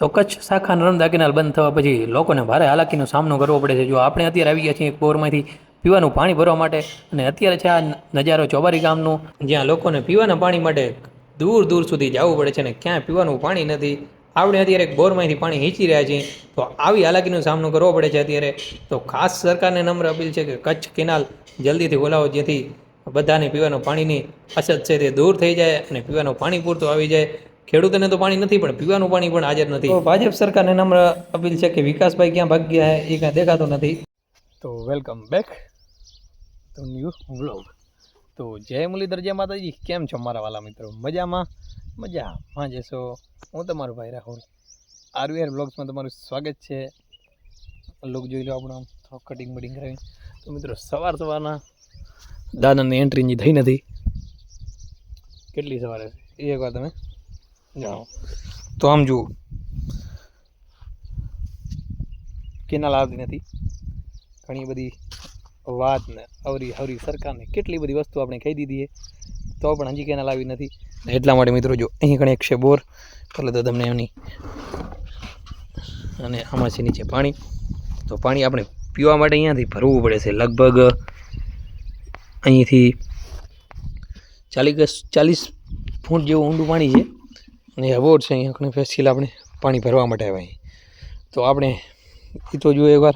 તો કચ્છ શાખા નર્મદા કેનાલ બંધ થવા પછી લોકોને ભારે હાલાકીનો સામનો કરવો પડે છે. જો આપણે અત્યારે આવી ગયા છીએ એક બોરમાંથી પીવાનું પાણી ભરવા માટે, અને અત્યારે છે આ નજારો ચોબારી ગામનો, જ્યાં લોકોને પીવાના પાણી માટે દૂર દૂર સુધી જવું પડે છે અને ક્યાંય પીવાનું પાણી નથી. આપણે અત્યારે એક બોરમાંથી પાણી હીંચી રહ્યા છીએ, તો આવી હાલાકીનો સામનો કરવો પડે છે અત્યારે. તો ખાસ સરકારને નમ્ર અપીલ છે કે કચ્છ કેનાલ જલ્દીથી ખોલાવો, જેથી બધાને પીવાનું પાણીની અછત છે તે દૂર થઈ જાય અને પીવાનું પાણી પૂરતું આવી જાય. ખેડૂતોને તો પાણી નથી, પણ પીવાનું પાણી પણ હાજર નથી. તો ભાજપ સરકારને નમ્ર અપીલ છે કે વિકાસભાઈ ક્યાં ભાગ ગયા હે એ કાંઈ દેખાતો નથી. તો વેલકમ બેક તો ન્યૂ વ્લોગ. તો જય મુરલીધર, જય માતાજી. કેમ છો મારા વાલા મિત્રો? મજામાં જશો? હું તમારો ભાઈ રાહુલ આરવીઆર બ્લોગ્સમાં તમારું સ્વાગત છે. લોક જોઈ લો આપણું આમ તો કટિંગ બટિંગ કરાવી. તો મિત્રો સવારના દાદાની એન્ટ્રી થઈ નથી. કેટલી સવારે એ એકવાર તમે જાઓ તો આમ જુઓ, કેનાલ આવતી નથી. ઘણી બધી વાત ને અવરી સરકારને કેટલી બધી વસ્તુ આપણે કહી દીધી તો પણ હજી કેનાલ આવી નથી. એટલા માટે મિત્રો જો અહીં ઘણી એક છે બોર, પહેલાં તો તમને એની અને આમાં છે નીચે પાણી. તો પાણી આપણે પીવા માટે અહીંયાથી ભરવું પડે છે. લગભગ અહીંથી 40 ફૂટ જેવું ઊંડું પાણી છે અને આ બોર છે. અહીંયા ઘણી ફેસિલ આપણે પાણી ભરવા માટે આવે. તો આપણે એ તો જો એકવાર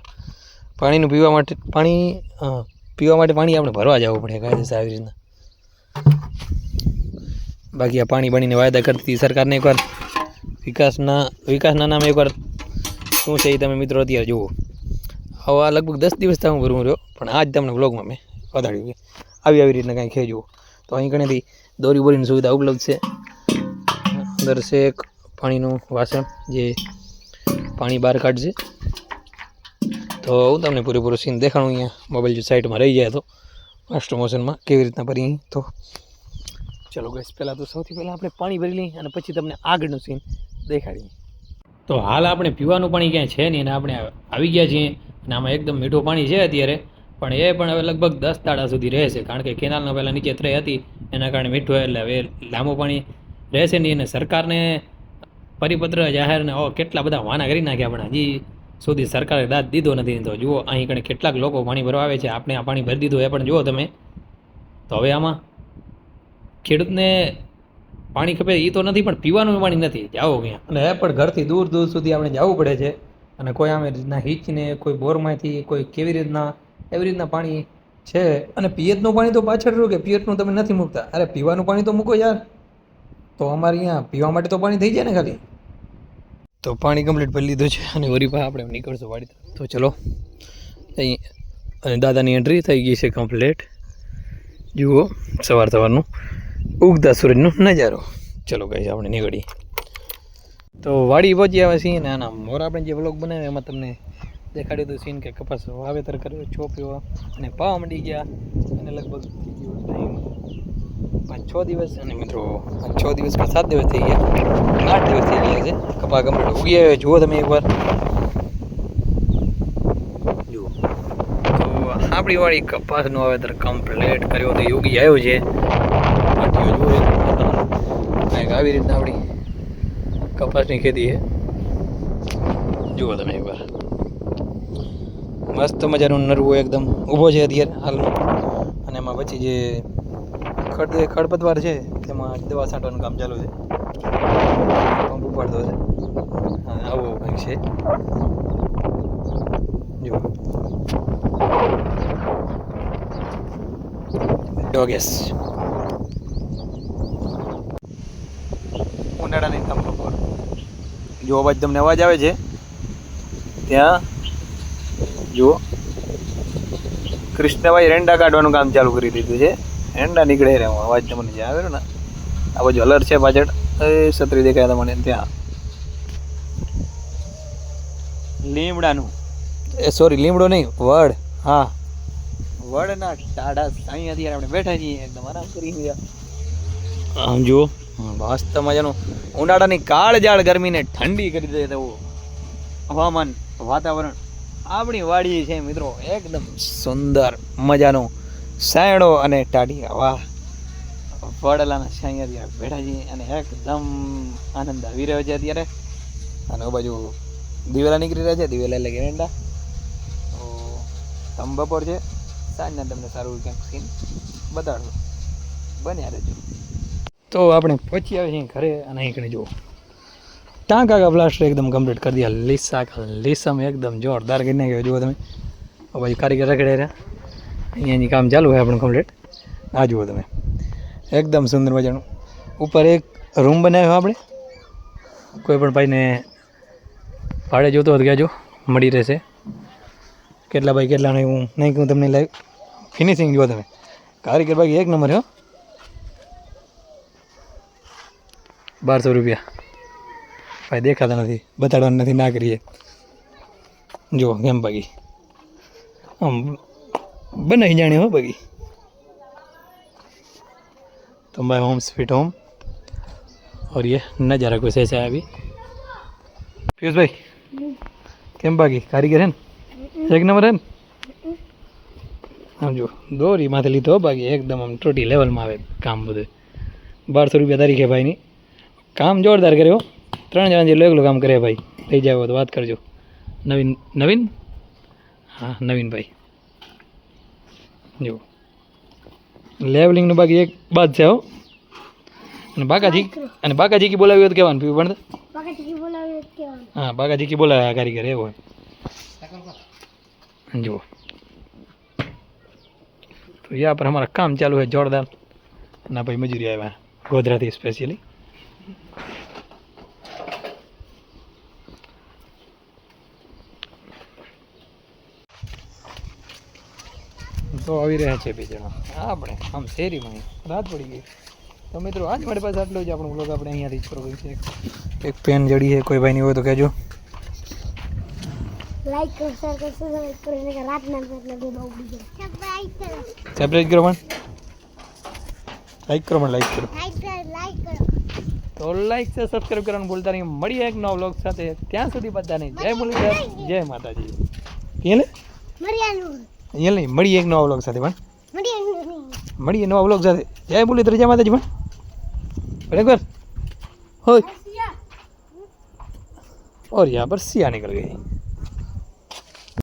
પાણીનું પીવા માટે પાણી આપણે ભરવા જવું પડે કાયદેસર આવી રીતના. બાકી આ પાણી બનીને વાયદા કરતી સરકારને એકવાર વિકાસના નામે એકવાર શું છે એ તમે મિત્રો અત્યારે જુઓ. હવે આ લગભગ 10 દિવસથી હું ભરું રહ્યો, પણ આજ તમને બ્લોગમાં મેં વધાર્યું કે આવી રીતના કાંઈ ખેંચવું. તો અહીં ઘણીથી દોરી બોરીની સુવિધા ઉપલબ્ધ છે. અંદર છે એક પાણીનું વાસણ જે પાણી બહાર કાઢશે. તો હું તમને પૂરેપૂરો સીન દેખાડું. અહીંયા મોબાઈલ જો સાઈડમાં રહી જાય તો ફાસ્ટ મોશનમાં કેવી રીતના ભરી. તો ચલો ગઈશ, પહેલાં તો સૌથી પહેલાં આપણે પાણી ભરી લઈએ અને પછી તમને આગળનું સીન દેખાડીએ. તો હાલ આપણે પીવાનું પાણી ક્યાંય છે નહીં અને આપણે આવી ગયા છીએ, અને આમાં એકદમ મીઠું પાણી છે અત્યારે, પણ એ પણ હવે લગભગ 10 દાડા સુધી રહેશે, કારણ કે કેનાલનો પહેલાં નીચે ત્રે હતી એના કારણે મીઠું, એટલે હવે લાંબુ પાણી રહેશે નહીં. અને સરકારને પરિપત્ર જાહેરને કેટલા બધા વાના કરી નાખ્યા, પણ હજી સુધી સરકારે દાદ દીધો નથી. તો જુઓ અહીં કણે કેટલાક લોકો પાણી ભરવા આવે છે. આપણે આ પાણી ભરી દીધું એ પણ જુઓ તમે. તો હવે આમાં ખેડૂતને પાણી ખપે એ તો નથી, પણ પીવાનું પાણી નથી. જાઓ ક્યાં, અને એ પણ ઘરથી દૂર સુધી આપણે જવું પડે છે. અને કોઈ આમે રીતના હીચને કોઈ બોરમાંથી કોઈ કેવી રીતના એવી રીતના પાણી છે. અને પિયતનું પાણી તો પાછળ રહ્યું કે પિયતનું તમે નથી મૂકતા. અરે પીવાનું પાણી તો મૂકો યાર. તો અમારે અહીંયા પીવા માટે તો પાણી થઈ જાય ને ખાલી. તો પાણી કમ્પ્લીટ ભરી લીધું છે અને વરી પાસે આપણે નીકળશું વાડી. તો ચલો અહીં, અને દાદાની એન્ટ્રી થઈ ગઈ છે કમ્પ્લીટ. જુઓ સવારનું ઉગતા સૂરજનો નજારો. ચલો ગાઈસ આપણે નીકળીએ. તો વાડી પહોંચી આવે છીએ ને આના મોર આપણે જે વ્લોગ બનાવ્યો એમાં તમને દેખાડ્યું હતું સીન કે કપાસ વાવેતર કર્યો, ચોપ્યો અને પાવા માંડી ગયા. અને લગભગ 5-6 દિવસ, અને મિત્રો 6 દિવસ કે 7 દિવસ થઈ ગયા, 8 દિવસ થઈ ગયા છે. કપા કમ્પ્લીટ ઉગી આવ્યો જુઓ તમે એકવાર જુઓ. તો આપણી વાળી કપાસનું વાવેતર કમ્પ્લીટ કર્યો તો ઉગી આવ્યો છે. કંઈક આવી રીતના આપણી કપાસની ખેતી છે. જુઓ તમે એકવાર મસ્ત મજાનું નરવું એકદમ ઊભો છે અત્યારે હાલમાં. અને એમાં પછી જે ખડપતવાર છે તેમાં દવા છાંટવાનું કામ ચાલુ છે. પંપ ઉપાડતો છે. હા આવું કંઈક છે. જુઓ ડોગેસ ઉનાળાની તંબુ પર જો અવાજ તમને અવાજ આવે છે ત્યાં જુઓ કૃષ્ણભાઈ રેંડા કાઢવાનું કામ ચાલુ કરી દીધું છે. રેંડા નીકળે રહે અવાજ તમને જે આવે ને આ બાજુ અલર છે પાછળ એ છત્રી દેખાય તમને ત્યાં લીમડાનું સોરી લીમડો નહીં વડ. હા વડના ટાઢા અહીંયાથી આપણે બેઠા છીએ એકદમ આરામ કરી. આમ જુઓ મસ્ત મજાનું ઉનાળાની કાળજાળ ગરમીને ઠંડી કરી દે તેવું હવામાન વાતાવરણ આપણી વાડી છે મિત્રો. એકદમ સુંદર મજાનો સાયણો અને ટાઢી હવા વડલાના છાંયાથી બેઠા છીએ અને એકદમ આનંદ આવી રહ્યો છે અત્યારે. અને આ બાજુ દિવેલા નીકળી રહ્યા છે, દિવેલા એટલે એરંડા. તો તમ બપોર છે, સાંજના તમને સારું ક્યાંક સીન બતાડો, બન્યા રહેજો. તો આપણે પહોંચી આવે છીએ ઘરે અને અહીં કણે જુઓ ટાંકા કા પ્લાસ્ટર એકદમ કમ્પ્લીટ કરી દિયા. લીસમ એકદમ જોરદાર કરી નાખ્યો. જુઓ તમે ભાઈ કારીગર રખડે રહ્યા, અહીંયાની કામ ચાલુ હોય આપણું કમ્પ્લીટ. આ જુઓ તમે એકદમ સુંદર મજાનું. ઉપર એક રૂમ બનાવ્યો આપણે, કોઈ પણ ભાઈને ભાડે જોતો હોય તો કહેજો, મળી રહેશે. કેટલા ભાઈ કેટલાને હું નહીં કહું તમને. લાઈવ ફિનિશિંગ જુઓ તમે, કારીગર બાકી એક નંબર હો. 1200 રૂપિયા ભાઈ, દેખાતા નથી, બતાડવાનું નથી, ના કરીએ. જુઓ કેમ બાકી આમ બનાવી જાણે હો બાકી. तो माय होम स्वीट होम और ये नज़ारा कुछ ऐसा है अभी. पीयूष भाई केम बाकी कारीगर है एक नंबर है. हम जो दोरी माथे लीधो बाकी एकदम आम टोटी लेवल में आवे काम બધું. 1200 રૂપિયા તારીખે ભાઈની કામ જોરદાર કર્યો. 3 જણા જેટલું એકલું કામ કરે ભાઈ. લઈ જાવ તો વાત કરજો. નવીન હા નવીન ભાઈ. જો લેવલિંગનું બાકી એક બાદ છે હો. અને બાકાજી કી બોલાવ્યો તો કહેવાનું પીવું પણ હા બાકાજી કી બોલાવ્યા કારીગર એવો. જુઓ તો यहाँ पर हमारा काम चालू है जोरदार. ना भाई मजूरी आया गोधरा थी स्पेशली. તો આવી રહ્યા છે 2 જણા. આપણે આમ શેરીમાં રાત પડી ગઈ. તો મિત્રો આજ મારી પાસે આટલો જ આપણો બ્લોગ આપણે અહીંયાથી જ પૂરો કરીએ છીએ. એક પેન જડી છે, કોઈ ભાઈની હોય તો કહેજો. લાઈક કરો, શેર કરો, સબસ્ક્રાઇબ કરો અને રાતના ગો બહુ બીજો સબસ્ક્રાઇબ કરો પણ લાઈક કરો પણ લાઈક કરો તો લાઈક છે સબસ્ક્રાઇબ કરવાનું ભૂલતા નહીં. મળીએ એક નવા બ્લોગ સાથે. ત્યાં સુધી બધાને જય મુરલીધર, જય માતાજી. કેલે અહીંયા નહીં મળીએ એક નવા વ્લોગ સાથે. પણ મળીએ નવા વ્લોગ સાથે. જય મુરલીધર, જય માતાજી. પણ બરાબર હોય. और यहाँ पर सिया निकल गई.